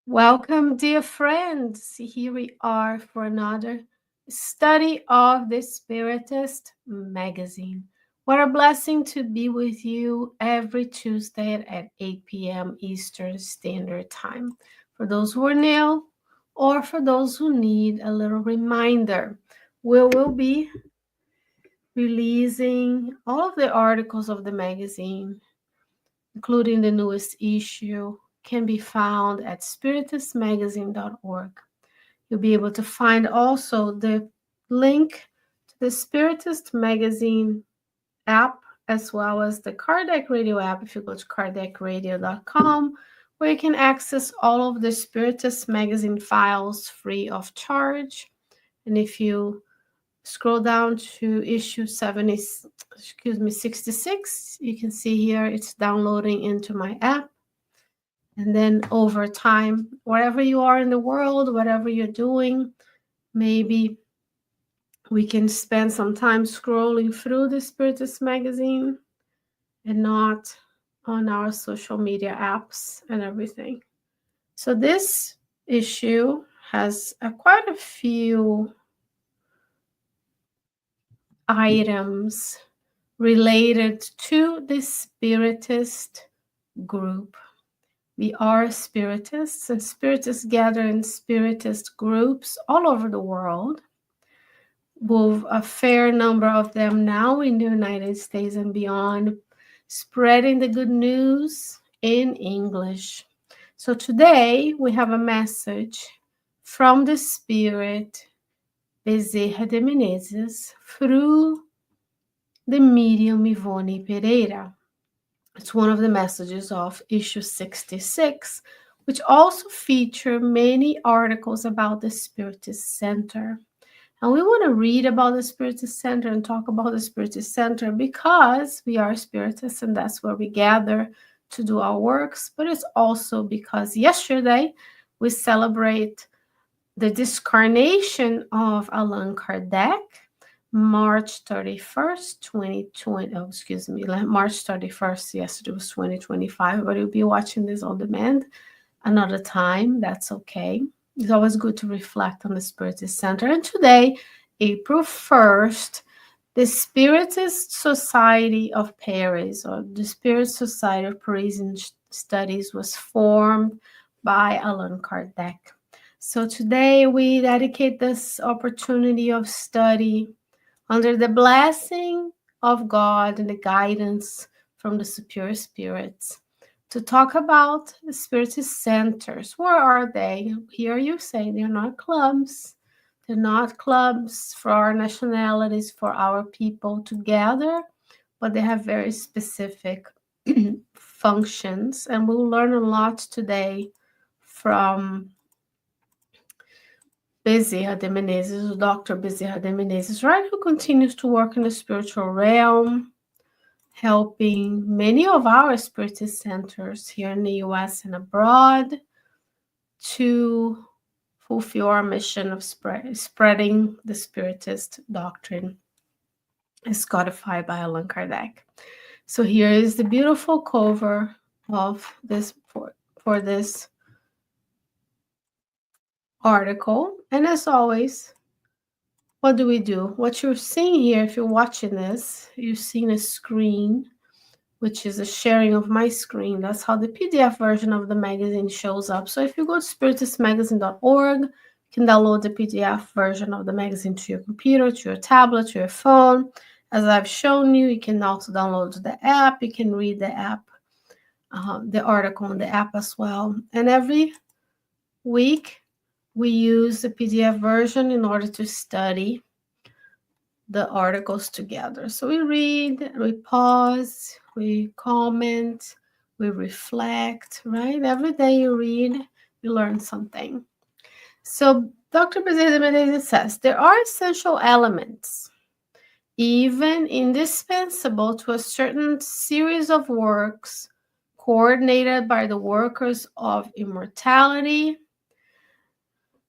Welcome, dear friends. Here we are for another study of the Spiritist magazine. What a blessing to be with you every Tuesday at 8 p.m. Eastern Standard Time. For those who are new or for those who need a little reminder, we will be releasing all of the articles of the magazine, including the newest issue, can be found at spiritistmagazine.org. You'll be able to find also the link to the Spiritist Magazine app as well as the Kardec Radio app if you go to kardecradio.com, where you can access all of the Spiritist Magazine files free of charge. And if you scroll down to issue 66, you can see here it's downloading into my app. And then over time, wherever you are in the world, whatever you're doing, maybe we can spend some time scrolling through the Spiritist magazine and not on our social media apps and everything. So this issue has quite a few items related to the Spiritist group. We are Spiritists, and Spiritists gather in Spiritist groups all over the world, with a fair number of them now in the United States and beyond, spreading the good news in English. So today we have a message from the Spirit Bezerra de Menezes through the medium Yvonne Pereira. It's one of the messages of issue 66, which also feature many articles about the Spiritist Center. And we want to read about the Spiritist Center and talk about the Spiritist Center because we are Spiritists and that's where we gather to do our works. But it's also because yesterday we celebrate the discarnation of Allan Kardec, March 31st, 2020. Oh, excuse me, March 31st. Yesterday was 2025, but you'll be watching this on demand another time. That's okay. It's always good to reflect on the Spiritist Center. And today, April 1st, the Spiritist Society of Paris, or the Spirit Society of Parisian Studies, was formed by Allan Kardec. So today we dedicate this opportunity of study under the blessing of God and the guidance from the superior spirits to talk about the Spiritist centers. Where are they? Here you say they're not clubs. They're not clubs for our nationalities, for our people to gather, but they have very specific functions. And we'll learn a lot today from Bezerra de Menezes, Dr. Bezerra de Menezes, right, who continues to work in the spiritual realm, helping many of our Spiritist centers here in the US and abroad to fulfill our mission of spreading the Spiritist doctrine as codified by Allan Kardec. So here is the beautiful cover of this for this article. And as always, what do we do? What you're seeing here, if you're watching this, you've seen a screen, which is a sharing of my screen. That's how the PDF version of the magazine shows up. So if you go to spiritistmagazine.org, you can download the PDF version of the magazine to your computer, to your tablet, to your phone. As I've shown you, you can also download the app. You can read the app, the article on the app as well. And every week, we use the PDF version in order to study the articles together. So we read, we pause, we comment, we reflect, right? Every day you read, you learn something. So Dr. Bezerra de Menezes says, there are essential elements, even indispensable to a certain series of works coordinated by the workers of immortality,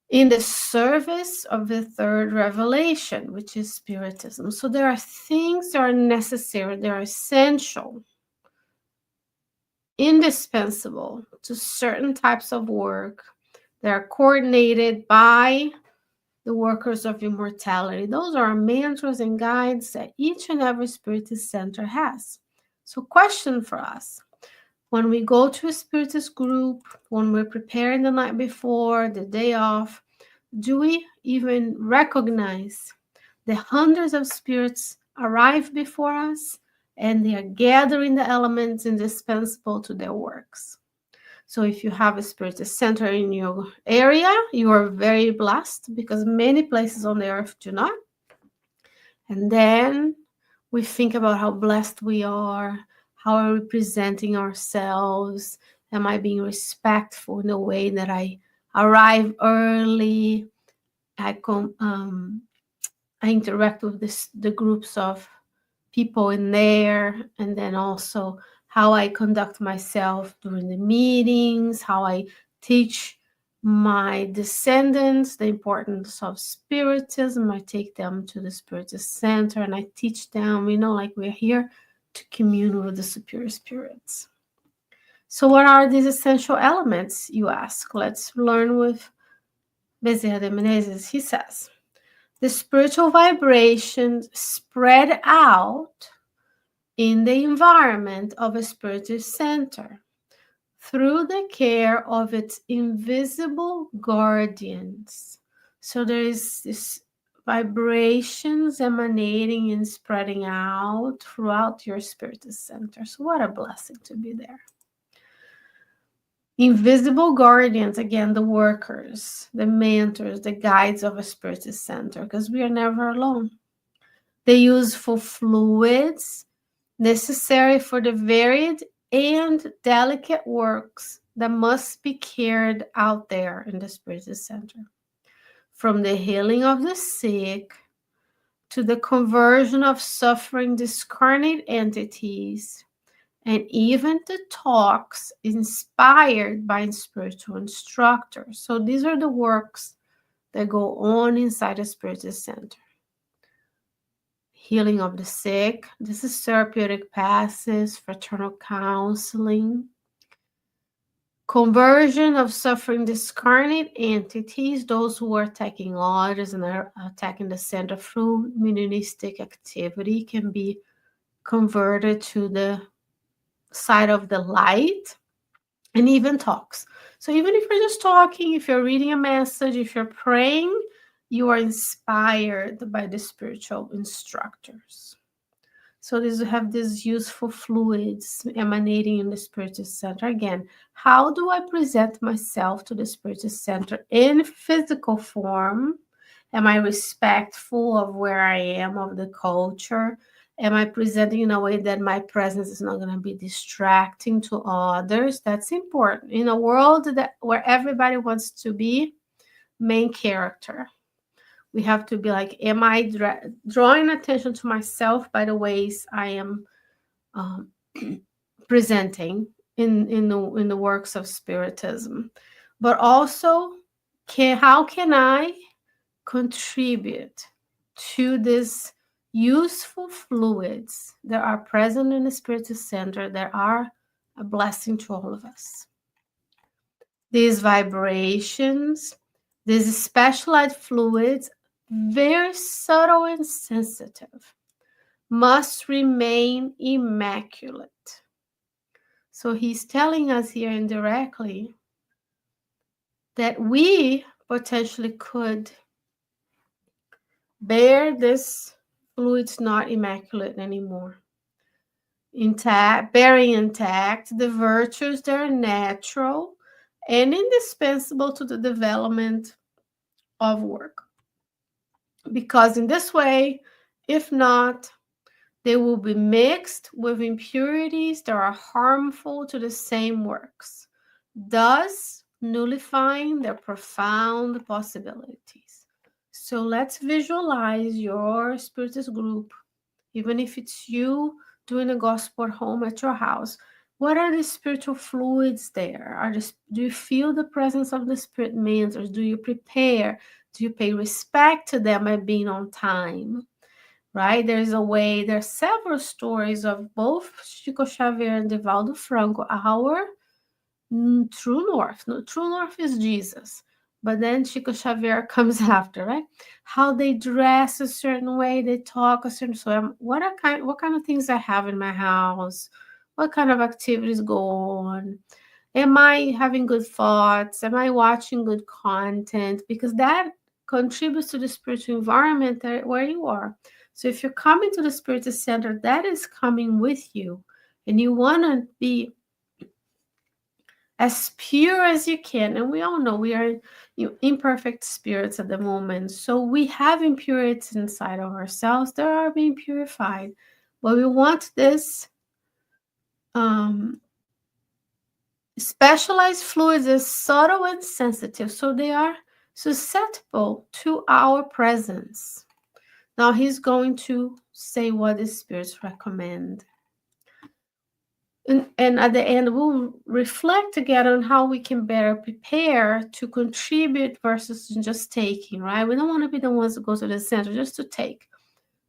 in the service of the third revelation, which is Spiritism. So there are things that are necessary, they are essential, indispensable to certain types of work They're coordinated by the workers of immortality. Those are mantras and guides that each and every Spiritist center has. So, question for us. When we go to a Spiritist group, when we're preparing the night before, the day off, do we even recognize the hundreds of spirits arrive before us and they are gathering the elements indispensable to their works? So if you have a Spiritist center in your area, you are very blessed because many places on the earth do not. And then we think about how blessed we are, how are we presenting ourselves? Am I being respectful in the way that I arrive early? I interact with the groups of people in there, and then also how I conduct myself during the meetings, how I teach my descendants the importance of Spiritism. I take them to the Spiritist Center and I teach them, like we're here to commune with the superior spirits. So what are these essential elements, you ask? Let's learn with Bezerra de Menezes. He says, the spiritual vibrations spread out in the environment of a Spiritist center through the care of its invisible guardians. So there is this vibrations emanating and spreading out throughout your Spiritist center. So what a blessing to be there. Invisible guardians, again, the workers, the mentors, the guides of a Spiritist center, because we are never alone. The useful fluids necessary for the varied and delicate works that must be carried out there in the Spiritist Center. From the healing of the sick to the conversion of suffering discarnate entities, and even the talks inspired by spiritual instructors. So these are the works that go on inside a Spiritist Center. Healing of the sick. This is therapeutic passes, fraternal counseling. Conversion of suffering discarnate entities, those who are attacking others and are attacking the center through mediumistic activity, can be converted to the side of the light. And even talks. So even if you're just talking, if you're reading a message, if you're praying, you are inspired by the spiritual instructors. So you have these useful fluids emanating in the Spiritist Center. Again, how do I present myself to the Spiritist Center in physical form? Am I respectful of where I am, of the culture? Am I presenting in a way that my presence is not going to be distracting to others? That's important. In a world where everybody wants to be main character, we have to be like, am I drawing attention to myself by the ways I am presenting in the works of Spiritism? But also, how can I contribute to this useful fluids that are present in the Spiritist Center that are a blessing to all of us? These vibrations, these specialized fluids, very subtle and sensitive, must remain immaculate. So he's telling us here indirectly that we potentially could bear this fluids not immaculate anymore. Bearing intact the virtues that are natural and indispensable to the development of work. Because in this way, if not, they will be mixed with impurities that are harmful to the same works, thus nullifying their profound possibilities. So let's visualize your Spiritist group, even if it's you doing a gospel at home at your house. What are the spiritual fluids there? Do you feel the presence of the Spirit mentors? Do you prepare? Do you pay respect to them by being on time? Right? There are several stories of both Chico Xavier and Divaldo Franco, our true north. No, true north is Jesus. But then Chico Xavier comes after, right? How they dress a certain way, they talk a certain way. What kind of things I have in my house? What kind of activities go on? Am I having good thoughts? Am I watching good content? Because that contributes to the spiritual environment where you are. So if you're coming to the Spiritist Center, that is coming with you, and you want to be as pure as you can. And we all know we are imperfect spirits at the moment, so we have impurities inside of ourselves that are being purified. But we want this specialized fluids is subtle and sensitive, so they are susceptible to our presence. Now he's going to say what the spirits recommend. And at the end, we'll reflect together on how we can better prepare to contribute versus just taking, right? We don't want to be the ones that go to the center just to take,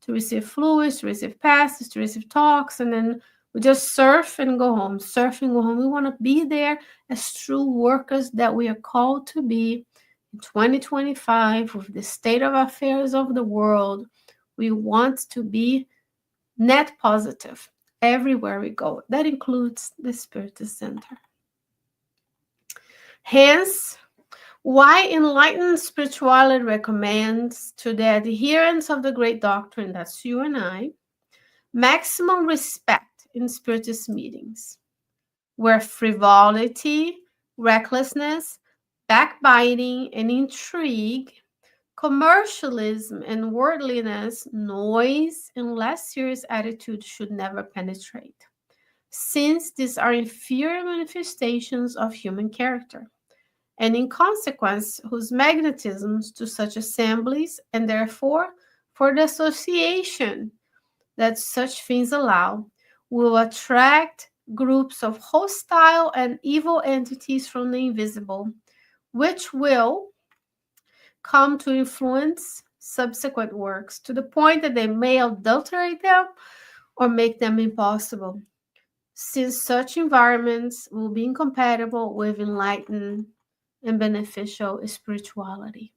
to receive fluids, to receive passes, to receive talks, and then we just surf and go home, surf and go home. We want to be there as true workers that we are called to be in 2025 with the state of affairs of the world. We want to be net positive everywhere we go. That includes the Spiritist Center. Hence, why enlightened spirituality recommends to the adherents of the great doctrine, that's you and I, maximum respect in Spiritist meetings, where frivolity, recklessness, backbiting, and intrigue, commercialism and worldliness, noise, and less serious attitudes should never penetrate, since these are inferior manifestations of human character, and in consequence, whose magnetisms to such assemblies, and therefore for the association that such things allow, will attract groups of hostile and evil entities from the invisible, which will come to influence subsequent works to the point that they may adulterate them or make them impossible, since such environments will be incompatible with enlightened and beneficial spirituality.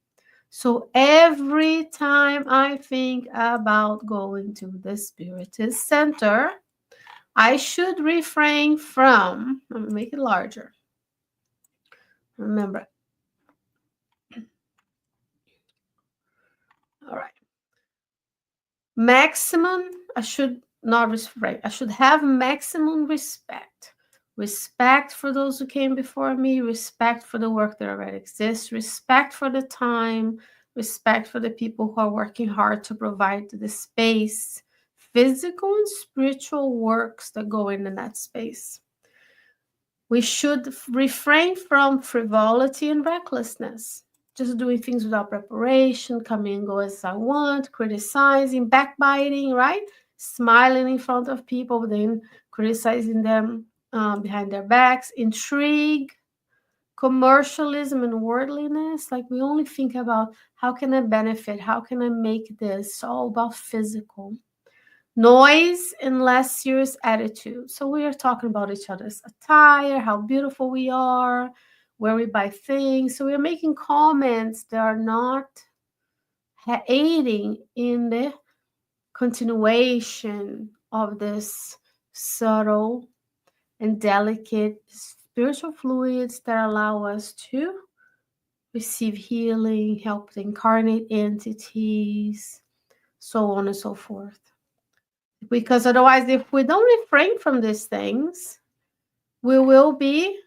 So every time I think about going to the Spiritist Center, I should refrain from, let me make it larger. Remember, all right. Maximum, I should not refrain. I should have maximum respect. Respect for those who came before me, respect for the work that already exists, respect for the time, respect for the people who are working hard to provide the space, physical and spiritual works that go in that space. We should refrain from frivolity and recklessness, just doing things without preparation, coming and go as I want, criticizing, backbiting, right? Smiling in front of people, then criticizing them behind their backs, intrigue, commercialism, and worldliness. Like we only think about how can I benefit? How can I make this? It's all about physical. Noise and less serious attitude. So we are talking about each other's attire, how beautiful we are, where we buy things. So we're making comments that are not aiding in the continuation of this subtle and delicate spiritual fluids that allow us to receive healing, help the incarnate entities, so on and so forth. Because otherwise, if we don't refrain from these things, we will be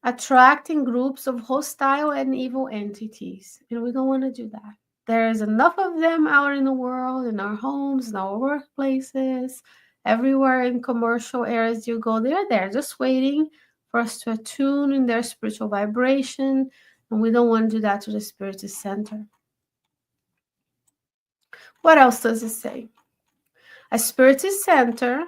attracting groups of hostile and evil entities. And we don't want to do that. There is enough of them out in the world, in our homes, in our workplaces, everywhere in commercial areas you go, they're there just waiting for us to attune in their spiritual vibration. And we don't want to do that to the Spiritist Center. What else does it say? A Spiritist Center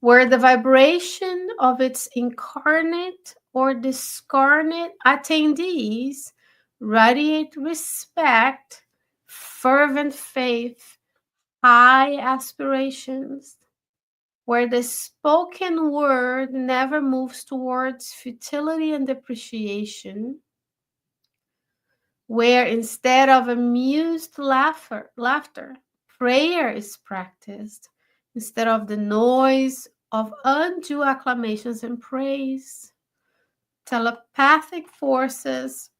where the vibration of its incarnate or discarnate attendees radiate respect, fervent faith, high aspirations, where the spoken word never moves towards futility and depreciation, where instead of amused laughter, prayer is practiced, instead of the noise of undue acclamations and praise. Telepathic forces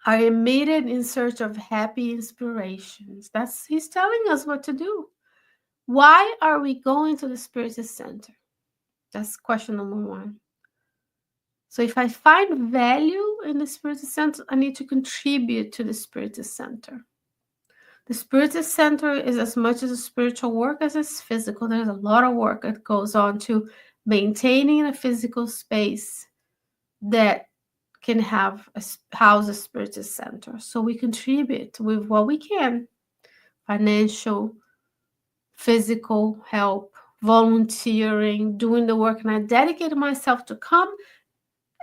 are emitted in search of happy inspirations. He's telling us what to do. Why are we going to the Spiritist Center? That's question number one. So if I find value in the Spiritist Center, I need to contribute to the Spiritist Center. The Spiritist Center is as much as a spiritual work as it's physical. There's a lot of work that goes on to maintaining a physical space that can house a Spiritist Center. So we contribute with what we can: financial, physical help, volunteering, doing the work. And I dedicated myself to come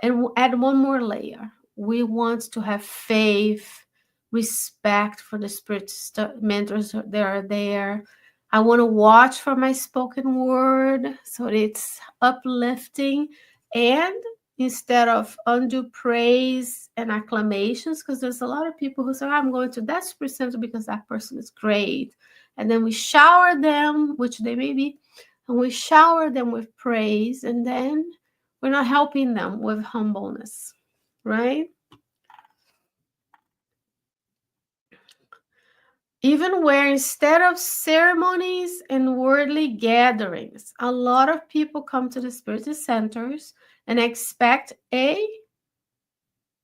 and add one more layer. We want to have faith, respect for the Spiritist mentors that are there. I want to watch for my spoken word so it's uplifting, and instead of undue praise and acclamations, because there's a lot of people who say, I'm going to that Spirit Center because that person is great. And then we shower them, which they may be, and we shower them with praise, and then we're not helping them with humbleness, right? Even where instead of ceremonies and worldly gatherings, a lot of people come to the Spiritist centers and expect a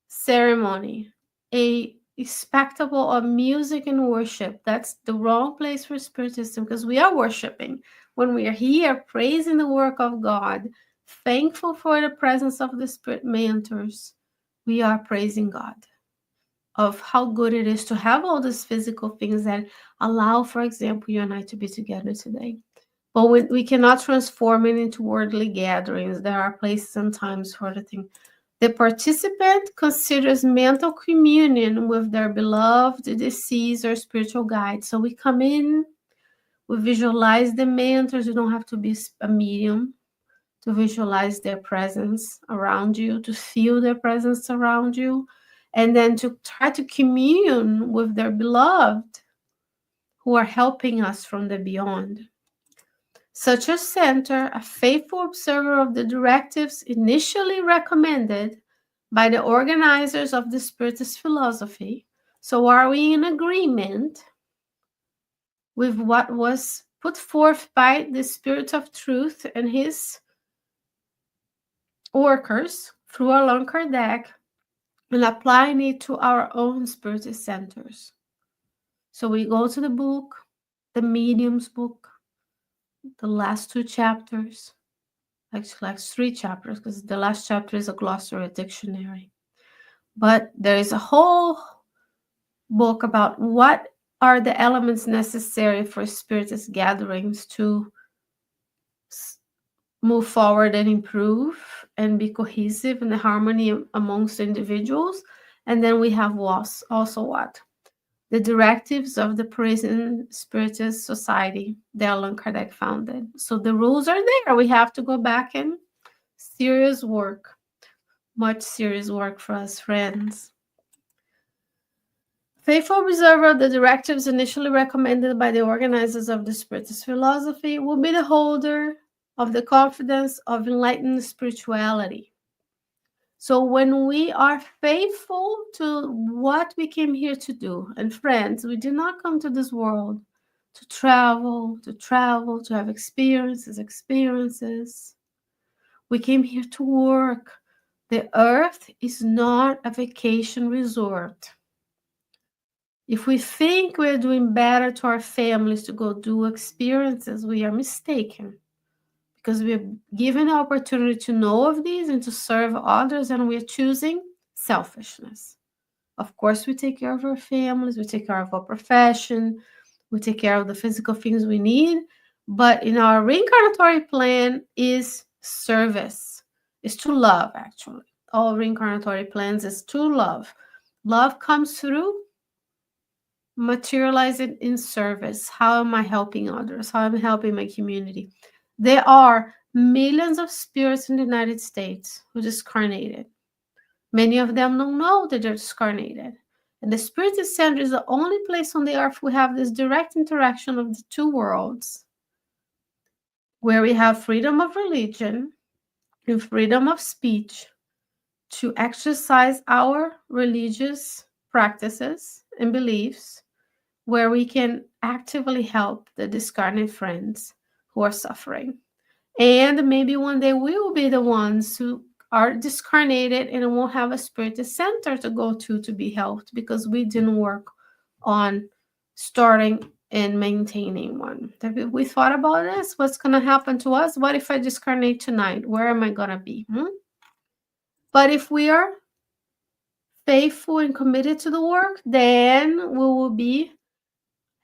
ceremony, a spectacle of music and worship. That's the wrong place for Spiritism, because we are worshiping. When we are here praising the work of God, thankful for the presence of the Spirit mentors, we are praising God of how good it is to have all these physical things that allow, for example, you and I to be together today. But we cannot transform it into worldly gatherings. There are places and times for the thing. The participant considers mental communion with their beloved, deceased, or spiritual guide. So we come in, we visualize the mentors. You don't have to be a medium to visualize their presence around you, to feel their presence around you, and then to try to commune with their beloved who are helping us from the beyond. Such a center, a faithful observer of the directives initially recommended by the organizers of the Spiritist philosophy. So are we in agreement with what was put forth by the Spirit of Truth and his workers through Allan Kardec, and applying it to our own Spiritist centers? So we go to the book, the Medium's book, the last 2 chapters, actually like 3 chapters, because the last chapter is a glossary, a dictionary. But there is a whole book about what are the elements necessary for Spiritist gatherings to move forward and improve and be cohesive in the harmony amongst individuals. And then we have also what? The directives of the Parisian Spiritist Society that Allan Kardec founded. So the rules are there. We have to go back and serious work. Much serious work for us, friends. Faithful observer of the directives initially recommended by the organizers of the Spiritist philosophy will be the holder of the confidence of enlightened spirituality. So when we are faithful to what we came here to do, and friends, we did not come to this world to travel, to have experiences. We came here to work. The earth is not a vacation resort. If we think we're doing better to our families to go do experiences, we are mistaken, because we're given the opportunity to know of these and to serve others, and we're choosing selfishness. Of course, we take care of our families, we take care of our profession, we take care of the physical things we need, but in our reincarnatory plan is service, is to love, actually. All reincarnatory plans is to love. Love comes through materialize it in service. How am I helping others? How am I helping my community? There are millions of spirits in the United States who discarnated. Many of them don't know that they're discarnated. And the Spiritist Center is the only place on the earth we have this direct interaction of the two worlds, where we have freedom of religion and freedom of speech to exercise our religious practices and beliefs, where we can actively help the discarnate friends who are suffering. And maybe one day we will be the ones who are discarnated and won't have a Spiritist center to go to be helped because we didn't work on starting and maintaining one. Have we thought about this? What's going to happen to us? What if I discarnate tonight? Where am I going to be? But if we are faithful and committed to the work, then we will be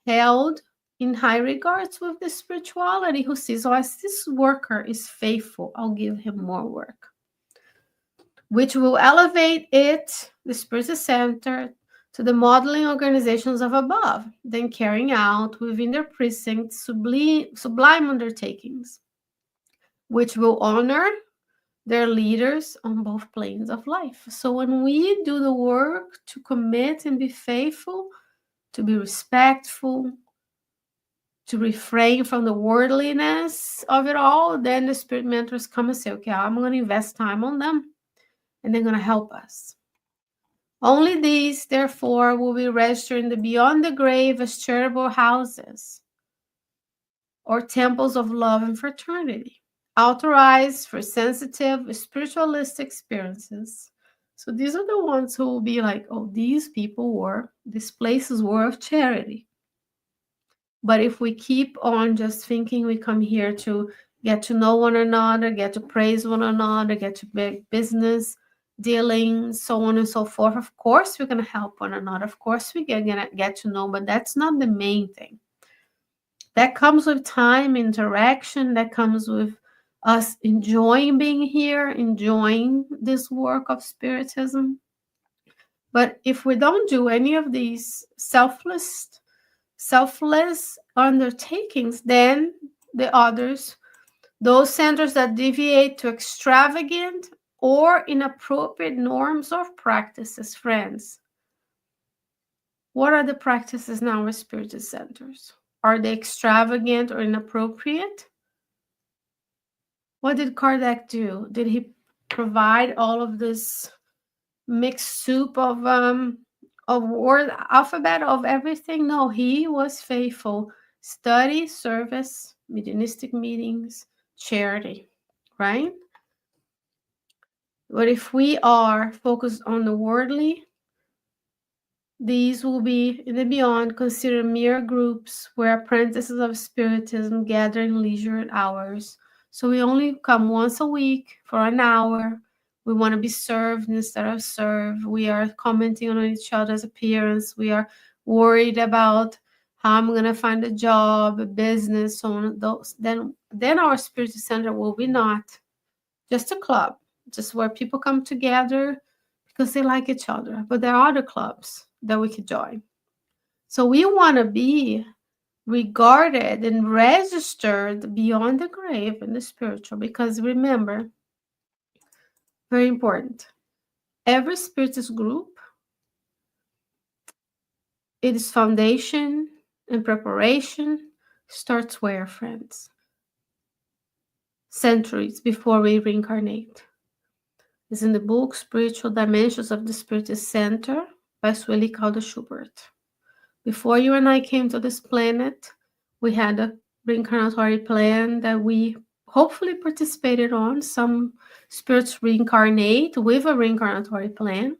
held in high regards with the spirituality, who sees, oh, as this worker is faithful, I'll give him more work, which will elevate it, the Spiritist Center, to the modeling organizations of above, then carrying out within their precincts sublime undertakings, which will honor their leaders on both planes of life. So when we do the work to commit and be faithful, to be respectful, to refrain from the worldliness of it all, then the spirit mentors come and say, okay, I'm going to invest time on them and they're going to help us. Only these, therefore, will be registered in the beyond the grave as charitable houses or temples of love and fraternity, authorized for sensitive spiritualistic experiences. So these are the ones who will be like, oh, these places were of charity. But if we keep on just thinking we come here to get to know one another, get to praise one another, get to make business dealings, so on and so forth, of course we're going to help one another. Of course we're going to get to know, but that's not the main thing. That comes with time, interaction, that comes with us enjoying being here, enjoying this work of Spiritism. But if we don't do any of these selfless undertakings, then the others, those centers that deviate to extravagant or inappropriate norms or practices, friends, what are the practices now with Spiritist centers? Are they extravagant or inappropriate? What did Kardec do? Did he provide all of this mixed soup of word alphabet of everything? No, he was faithful. Study, service, mediumistic meetings, charity, right? But if we are focused on the worldly, these will be in the beyond considered mere groups where apprentices of Spiritism gather in leisure hours. So we only come once a week for an hour. We want to be served instead of served. We are commenting on each other's appearance. We are worried about how I'm going to find a job, a business, so on. Those. Then our Spiritist Center will be not just a club, just where people come together because they like each other. But there are other clubs that we could join. So we want to be regarded and registered beyond the grave in the spiritual, because remember, very important, every Spiritist group, its foundation and preparation starts where, friends? Centuries before we reincarnate. It's in the book Spiritual Dimensions of the Spiritist Center by Sueli Calder Schubert. Before you and I came to this planet, we had a reincarnatory plan that we hopefully participated on. Some spirits reincarnate with a reincarnatory plan,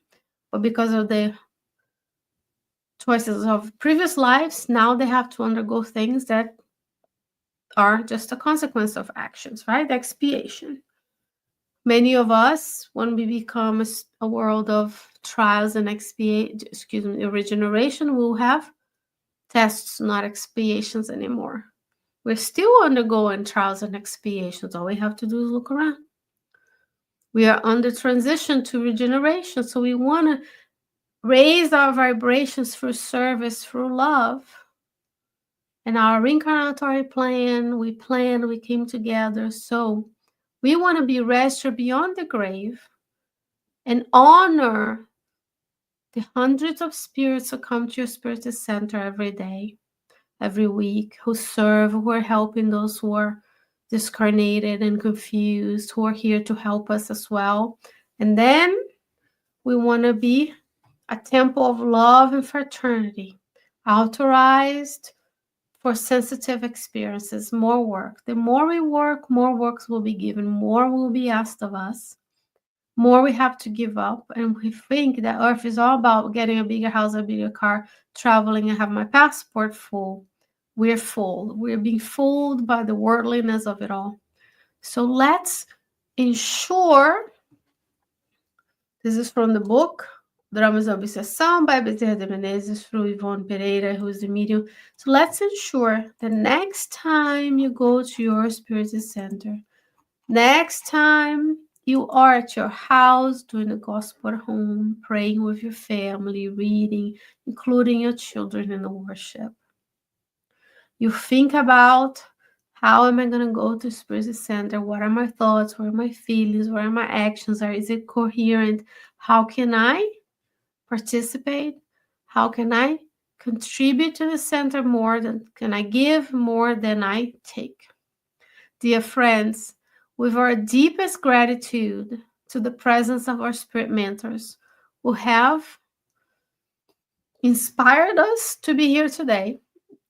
but because of the choices of previous lives, now they have to undergo things that are just a consequence of actions, right? Expiation. Many of us, when we become a world of trials and regeneration, will have tests, not expiations anymore. We're still undergoing trials and expiations. All we have to do is look around. We are under transition to regeneration, so we want to raise our vibrations through service, through love. And our reincarnatory plan, we came together. So we want to be registered beyond the grave and honor the hundreds of spirits who come to your Spiritist Center every day, every week, who serve, who are helping those who are discarnated and confused, who are here to help us as well. And then we want to be a temple of love and fraternity, authorized for sensitive experiences, more work. The more we work, more works will be given, more will be asked of us, more we have to give up. And we think that Earth is all about getting a bigger house, a bigger car, traveling, and have my passport full. We're fooled. We're being fooled by the worldliness of it all. So let's ensure, this is from the book Dramas da Obsessão by Bezerra de Menezes through Yvonne Pereira, who is the medium. So let's ensure that next time you go to your Spiritist Center, next time you are at your house doing the gospel at home, praying with your family, reading, including your children in the worship, you think about, how am I going to go to Spiritist Center? What are my thoughts? What are my feelings? What are my actions? Is it coherent? How can I participate? How can I contribute to the center more than, can I give more than I take? Dear friends, with our deepest gratitude to the presence of our spirit mentors who have inspired us to be here today,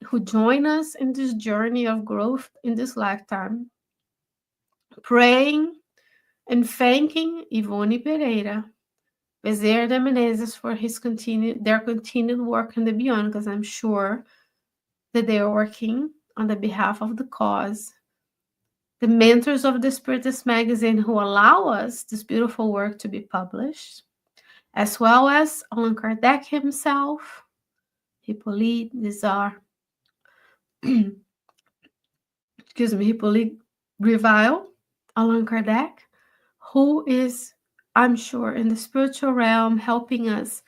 who join us in this journey of growth in this lifetime, praying and thanking Yvonne Pereira, Bezerra de Menezes for their continued work in the beyond, because I'm sure that they are working on the behalf of the cause. The mentors of the Spiritist magazine who allow us this beautiful work to be published, as well as Allan Kardec himself, Hippolyte Bezerra, Hippolyte Grivale, Allan Kardec, who is, I'm sure, in the spiritual realm helping us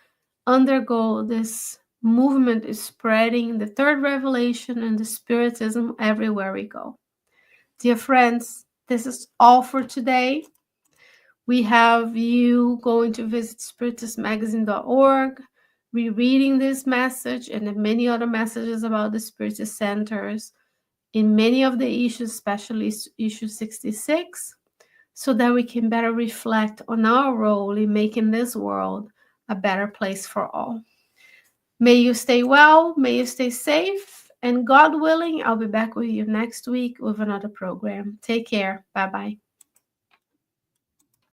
undergo this movement is spreading the third revelation and the spiritism everywhere we go. Dear friends, this is all for today. We have you going to visit spiritistmagazine.org, rereading this message and the many other messages about the Spiritist centers in many of the issues, especially issue 66, so that we can better reflect on our role in making this world a better place for all. May you stay well, may you stay safe, and God willing, I'll be back with you next week with another program. Take care. Bye-bye.